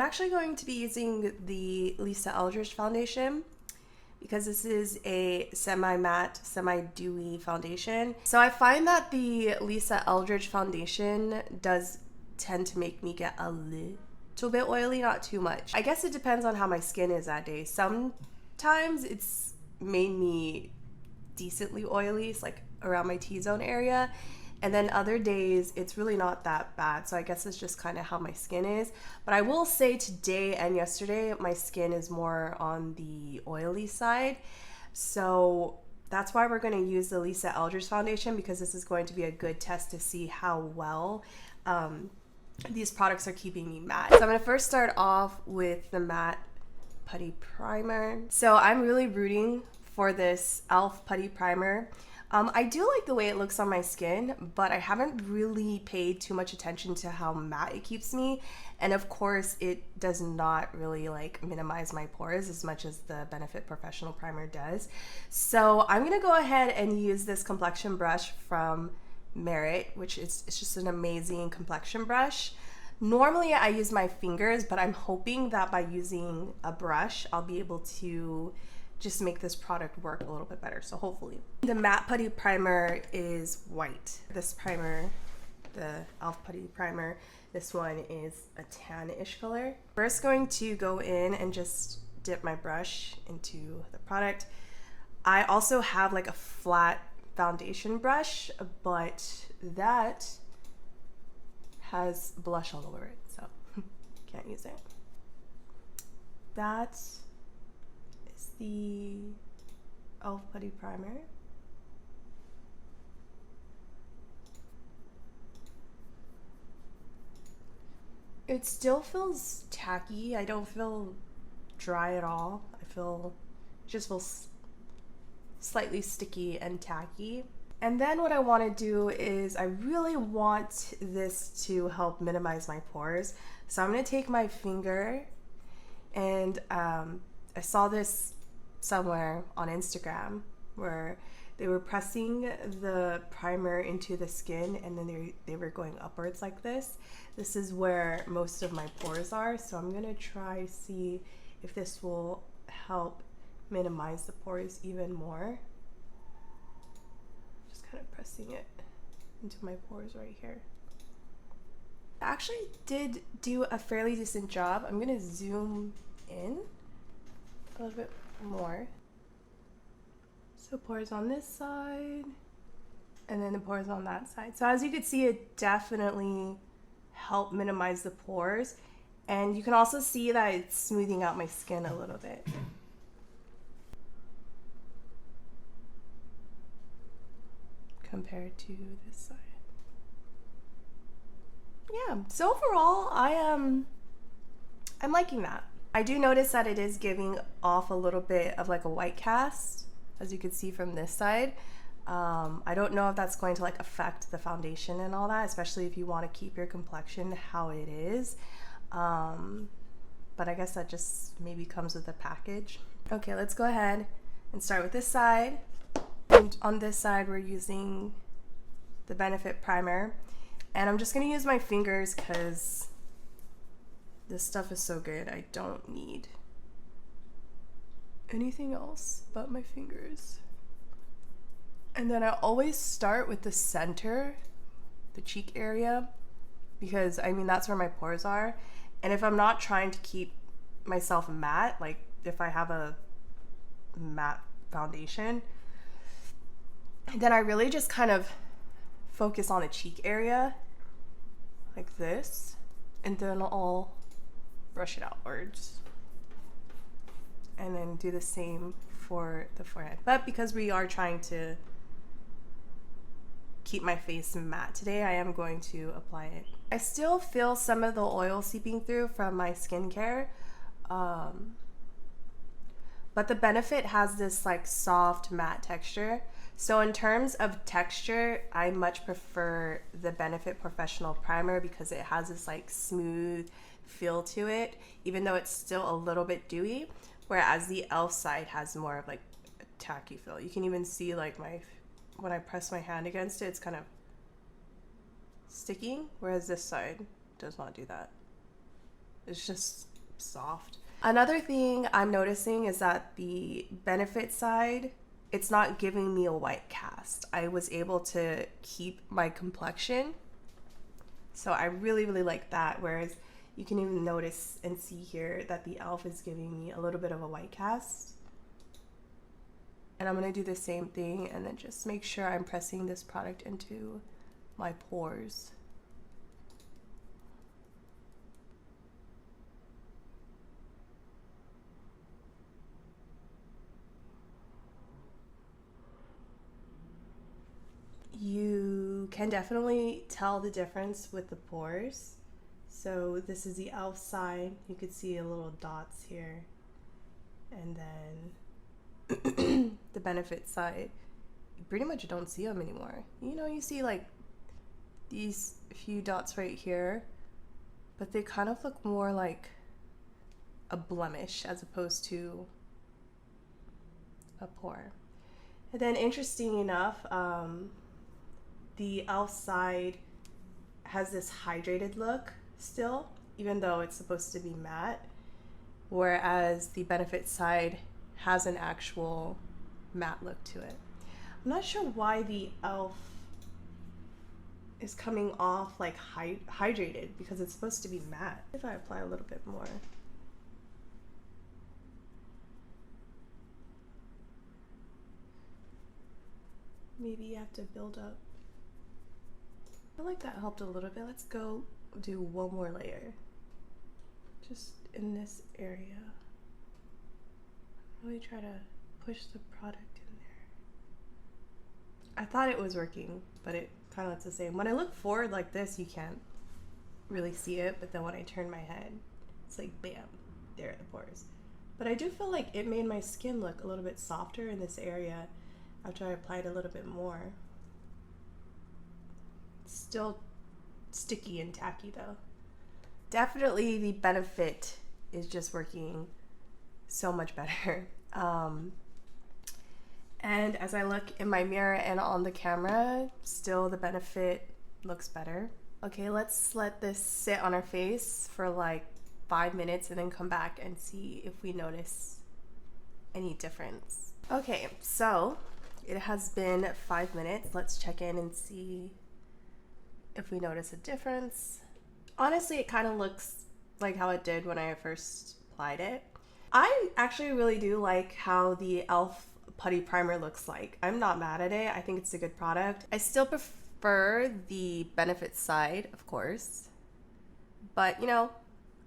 actually going to be using the Lisa Eldridge foundation because this is a semi-matte, semi-dewy foundation. So I find that the Lisa Eldridge foundation does tend to make me get a little bit oily, not too much. I guess it depends on how my skin is that day. Sometimes it's made me decently oily, it's like around my T-zone area. And then other days, it's really not that bad. So I guess it's just kind of how my skin is. But I will say today and yesterday, my skin is more on the oily side. So that's why we're going to use the Lisa Eldridge foundation, because this is going to be a good test to see how well these products are keeping me matte. So I'm going to first start off with the matte putty primer. So I'm really rooting for this e.l.f. putty primer. I do like the way it looks on my skin, but I haven't really paid too much attention to how matte it keeps me. And of course, it does not really like minimize my pores as much as the Benefit Porefessional primer does. So I'm gonna go ahead and use this complexion brush from Merit, which is it's just an amazing complexion brush. Normally I use my fingers, but I'm hoping that by using a brush, I'll be able to just make this product work a little bit better, so hopefully. The matte putty primer is white. This primer, the e.l.f. putty primer, this one is a tan-ish color. First going to go in and just dip my brush into the product. I also have like a flat foundation brush, but that has blush all over it, so can't use it. That the e.l.f. putty primer. It still feels tacky. I don't feel dry at all. It just feels slightly sticky and tacky. And then what I want to do is I really want this to help minimize my pores. So I'm going to take my finger and I saw this somewhere on Instagram where they were pressing the primer into the skin and then they were going upwards like this. This is where most of my pores are, so I'm gonna try see if this will help minimize the pores even more. Just kind of pressing it into my pores right here. I actually did do a fairly decent job. I'm gonna zoom in a little bit more. So pores on this side and then the pores on that side. So as you can see, it definitely helped minimize the pores, and you can also see that it's smoothing out my skin a little bit. Compared to this side. Yeah, so overall I'm liking that. I do notice that it is giving off a little bit of like a white cast, as you can see from this side. I don't know if that's going to like affect the foundation and all that, especially if you want to keep your complexion how it is. But I guess that just maybe comes with the package. Okay, let's go ahead and start with this side. And on this side, we're using the Benefit primer. And I'm just going to use my fingers because this stuff is so good. I don't need anything else but my fingers. And then I always start with the center, the cheek area, because I mean that's where my pores are. And if I'm not trying to keep myself matte, like if I have a matte foundation, then I really just kind of focus on the cheek area like this, and then I'll brush it outwards and then do the same for the forehead. But because we are trying to keep my face matte today, I am going to apply it. I still feel some of the oil seeping through from my skincare, but the Benefit has this like soft matte texture. So in terms of texture, I much prefer the Benefit Porefessional primer because it has this like smooth feel to it, even though it's still a little bit dewy, whereas the e.l.f. side has more of like a tacky feel. You can even see like when I press my hand against it, it's kind of sticking, whereas this side does not do that. It's just soft. Another thing I'm noticing is that the Benefit side, it's not giving me a white cast. I was able to keep my complexion. So I really, really like that. Whereas you can even notice and see here that the e.l.f. is giving me a little bit of a white cast. And I'm gonna do the same thing and then just make sure I'm pressing this product into my pores. You can definitely tell the difference with the pores. So this is the e.l.f. side. You could see a little dots here. And then the Benefit side, you pretty much don't see them anymore. You know, you see like these few dots right here, but they kind of look more like a blemish as opposed to a pore. And then interesting enough, the e.l.f. side has this hydrated look still, even though it's supposed to be matte, whereas the Benefit side has an actual matte look to it. I'm not sure why the e.l.f. is coming off like hydrated because it's supposed to be matte. If I apply a little bit more. Maybe you have to build up. I feel like that helped a little bit. Let's go do one more layer. Just in this area. Really try to push the product in there. I thought it was working, but it kind of looks the same. When I look forward like this, you can't really see it, but then when I turn my head, it's like bam, there are the pores. But I do feel like it made my skin look a little bit softer in this area after I applied a little bit more. It's still sticky and tacky though. Definitely the Benefit is just working so much better. And as I look in my mirror and on the camera, still the Benefit looks better. Okay, let's let this sit on our face for like 5 minutes and then come back and see if we notice any difference. Okay, so it has been 5 minutes. Let's check in and see if we notice a difference. Honestly, it kind of looks like how it did when I first applied it. I actually really do like how the e.l.f. Putty Primer looks like. I'm not mad at it. I think it's a good product. I still prefer the Benefit side, of course. But, you know,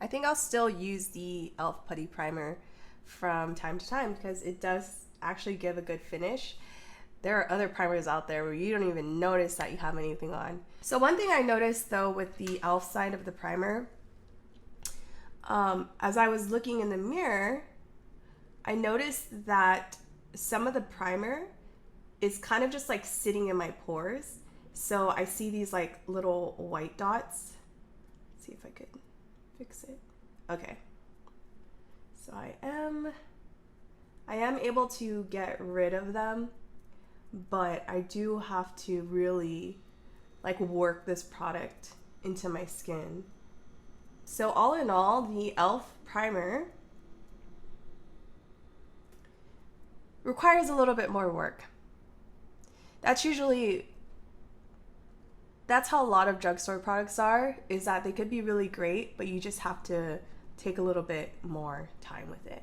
I think I'll still use the e.l.f. Putty Primer from time to time because it does actually give a good finish. There are other primers out there where you don't even notice that you have anything on. So one thing I noticed though with the e.l.f. side of the primer, as I was looking in the mirror, I noticed that some of the primer is kind of just like sitting in my pores. So I see these like little white dots. Let's see if I could fix it. Okay. So I am able to get rid of them, but I do have to really like work this product into my skin. So all in all, the e.l.f. primer requires a little bit more work. That's how a lot of drugstore products are, is that they could be really great, but you just have to take a little bit more time with it.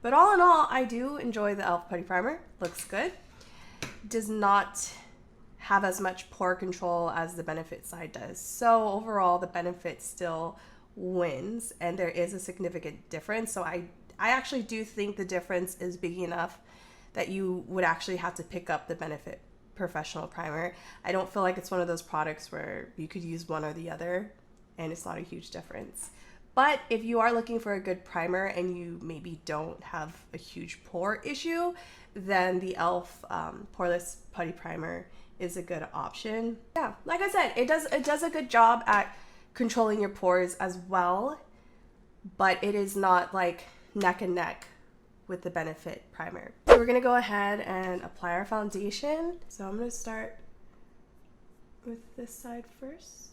But all in all, I do enjoy the e.l.f. Putty Primer. Looks good. Does not have as much pore control as the Benefit side does. So overall, the Benefit still wins, and there is a significant difference. So I actually do think the difference is big enough that you would actually have to pick up the Benefit Porefessional Primer. I don't feel like it's one of those products where you could use one or the other and it's not a huge difference. But if you are looking for a good primer and you maybe don't have a huge pore issue, then the e.l.f. Poreless Putty Primer is a good option. Yeah, like I said, it does a good job at controlling your pores as well, but it is not like neck and neck with the Benefit primer. So we're gonna go ahead and apply our foundation. So I'm gonna start with this side first.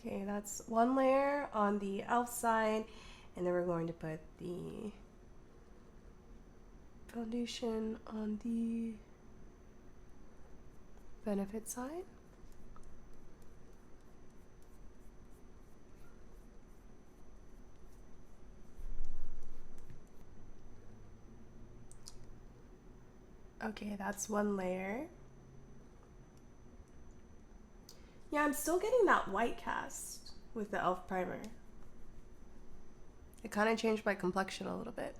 Okay, that's one layer on the e.l.f. side, and then we're going to put the foundation on the Benefit side. Okay, that's one layer. Yeah, I'm still getting that white cast with the e.l.f. primer. It kind of changed my complexion a little bit.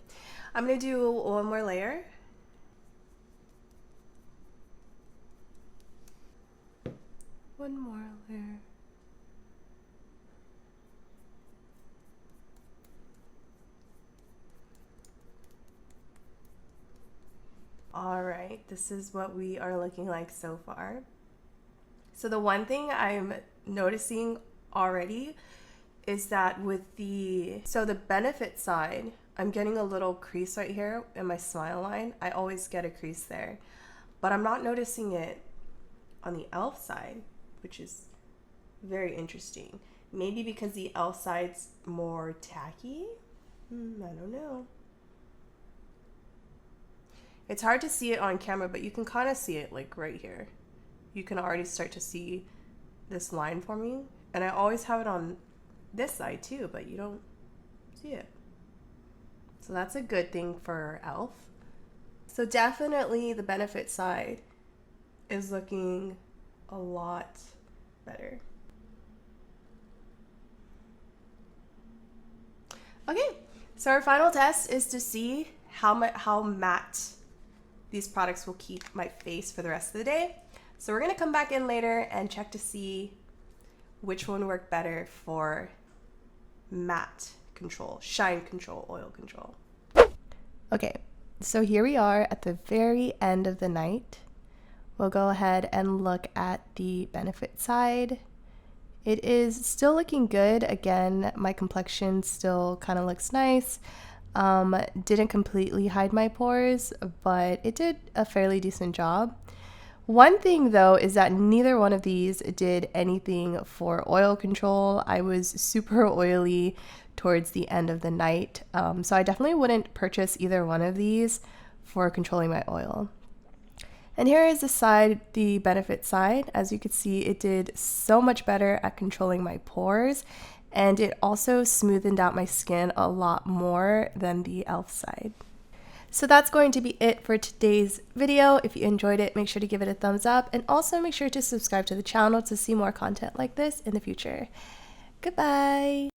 I'm gonna do one more layer. One more layer. All right, this is what we are looking like so far. So the one thing I'm noticing already is that with the Benefit side, I'm getting a little crease right here in my smile line. I always get a crease there, but I'm not noticing it on the e.l.f. side, which is very interesting. Maybe because the e.l.f. side's more tacky? I don't know. It's hard to see it on camera, but you can kind of see it like right here. You can already start to see this line forming, and I always have it on this side too, but you don't see it. So that's a good thing for e.l.f. So definitely the Benefit side is looking a lot better. Okay, so our final test is to see how matte these products will keep my face for the rest of the day. So we're gonna come back in later and check to see which one worked better for matte control, shine control, oil control. Okay, so here we are at the very end of the night. We'll go ahead and look at the Benefit side. It is still looking good. Again, my complexion still kind of looks nice. Didn't completely hide my pores, but it did a fairly decent job. One thing though is that neither one of these did anything for oil control. I was super oily towards the end of the night, so I definitely wouldn't purchase either one of these for controlling my oil. And here is the Benefit side. As you can see, it did so much better at controlling my pores, and it also smoothened out my skin a lot more than the e.l.f. side. So that's going to be it for today's video. If you enjoyed it, make sure to give it a thumbs up, and also make sure to subscribe to the channel to see more content like this in the future. Goodbye!